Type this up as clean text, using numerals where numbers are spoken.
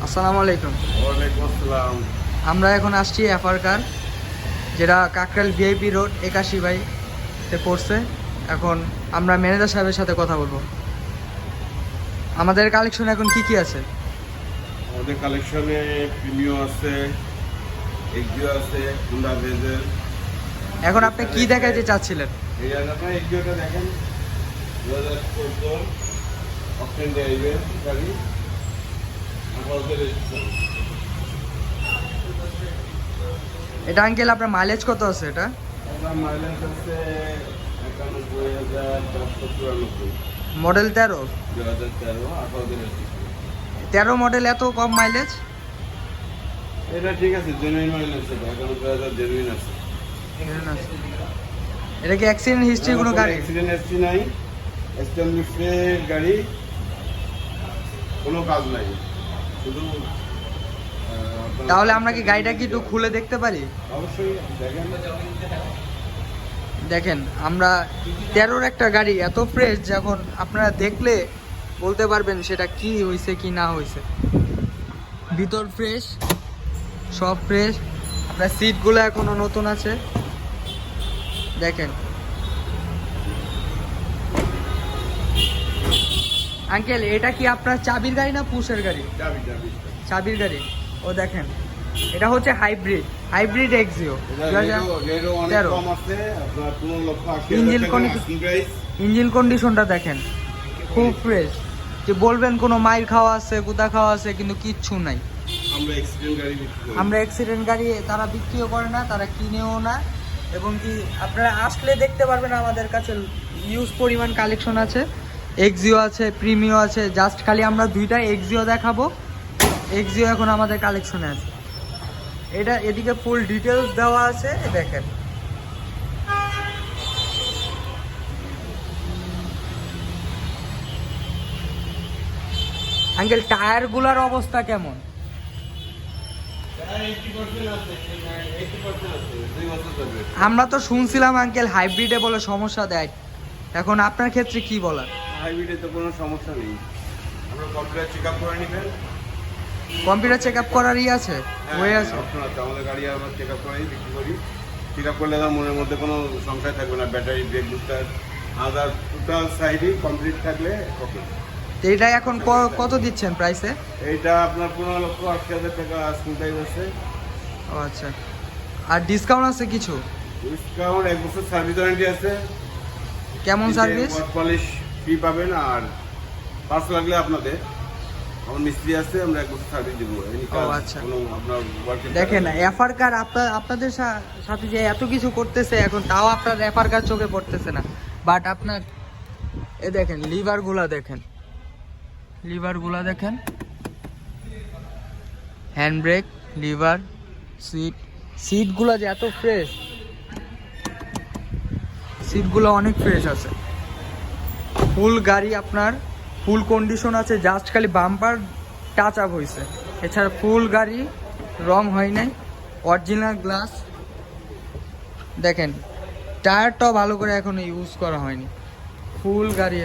আসসালামু আলাইকুম। ওয়ালাইকুম আসসালাম। আমরা এখন আসছি এফআর কার, যেটা কাকরাইল ভিআইপি রোড 81 বাইতে পড়ছে। এখন আমরা ম্যানেজার সাহেবের সাথে কথা বলবো। আমাদের কালেকশন এখন কি কি আছে? আমাদের কালেকশনে প্রিমিও আছে, এক্সিও আছে, হুন্ডা ভেজেল। এখন আপনি কি দেখাইতে চাচ্ছিলেন? এই আপনার এক্সিওটা দেখেন, 2014 অকটেন ড্রাইভের গাড়ি, আমাদের রেজিস্ট্রেশন। এটা আঙ্কেল আপনার মাইলেজ কত আছে? এটা আপনার মাইলেজ আছে 91,494। মডেল 13। 2013 আমাদের রেজিস্ট্রেশন। 13 মডেল, এত কম মাইলেজ? এটা ঠিক আছে, জেনুইন মাইলেজ আছে, 91,000 জেনুইন আছে। এটা কি অ্যাক্সিডেন্ট হিস্ট্রি কোনো গাড়ি? অ্যাক্সিডেন্ট হিস্ট্রি নাই, এস্টাবলিশড গাড়ি, কোনো কাজ নাই, শুধু তাহলে আমরা কি গাড়িটা কি একটু খুলে দেখতে পারি? অবশ্যই দেখেন। দেখেন, আমরা 13-র একটা গাড়ি এত ফ্রেশ, যখন আপনারা দেখলে বলতে পারবেন সেটা কি হয়েছে কি না হয়েছে। ভিতর ফ্রেশ, সব ফ্রেশ। আপনার সিটগুলো এখনো নতুন আছে, দেখেন। আঙ্কেল, এটা কি আপনার চাবির গাড়ি না পুশের গাড়ি? যাবি যাবি চাবির গাড়ি। ও দেখেন, এটা হচ্ছে হাইব্রিড এক্সিও 13। ইঞ্জিন কন্ডিশনটা দেখেন, খুব ফ্রেশ। যে বলবেন কোনো মাইর খাওয়া আছে, গুদা খাওয়া আছে, কিন্তু কিচ্ছু নাই। আমরা অ্যাক্সিডেন্ট গাড়ি তারা বিক্রিও করে না, তারা কিনেও না। এবং কি আপনারা আসলে দেখতে পারবেন আমাদের কাছে ইউজ পরিমাণ কালেকশন আছে। এক্সিও আছে, প্রিমিও আছে। জাস্ট খালি আমরা দুইটা এক্সিও দেখাবো। এক্সিও এখন আমাদের কালেকশনে আছে। এটা এদিকে ফুল ডিটেলস দেওয়া আছে, দেখেন। আঙ্কেল, টায়ারগুলোর অবস্থা কেমন? আমরা তো শুনছিলাম আঙ্কেল হাইব্রিডে বলে সমস্যা দেয়, এখন আপনার ক্ষেত্রে কি বলার? হাইব্রিডে তো কোনো সমস্যা নেই, আমরা কম্পিউটার চেক আপ করে নেবেন। কম্পিউটার চেক আপ করারই আছে, হয়ে আছে। অপশন আছে, আমাদের গাড়ি আমরা চেক আপ করেই বিক্রি করি। চেক আপ করলে আমার মনের মধ্যে কোনো সংশয় থাকবে না। ব্যাটারি, ব্রেক বুস্টার, আদার টোটাল সাইডই কমপ্লিট থাকলে ওকে। তো এটা এখন কত দিচ্ছেন প্রাইসে? এইটা আপনার 15,80,000 টাকা স্কুল টাইপ আছে। ও আচ্ছা, আর ডিসকাউন্ট আছে কিছু? ডিসকাউন্ট 1 বছর সার্ভিস ওয়ারেন্টি আছে। কেমন সার্ভিস? পলিশ ফ্রি পাবেন, আর পার্স লাগলে আপনাদের আমার মিস্ত্রি আছে, আমরা 1 বছর সার্ভিস দেবো। ও আচ্ছা, দেখেন এফআর কার আপনাদের সাথে যে এত কিছু করতেছে, এখন তাও আপনার এফআর কার চোখে পড়তেছে না। বাট আপনার দেখেন লিভারগুলা দেখেন, হ্যান্ড ব্রেক, লিভার, সিটগুলো যে এত ফ্রেশ, সিটগুলো অনেক ফ্রেশ আছে। ফুল গাড়ি আপনার ফুল কন্ডিশন আছে, জাস্ট খালি বাম্পার টাচ আপ হয়েছে, এছাড়া ফুল গাড়ি রং হয় নাই, অরিজিনাল গ্লাস। দেখেন টায়ারটাও ভালো করে এখনো ইউজ করা হয়নি, ফুল গাড়ি।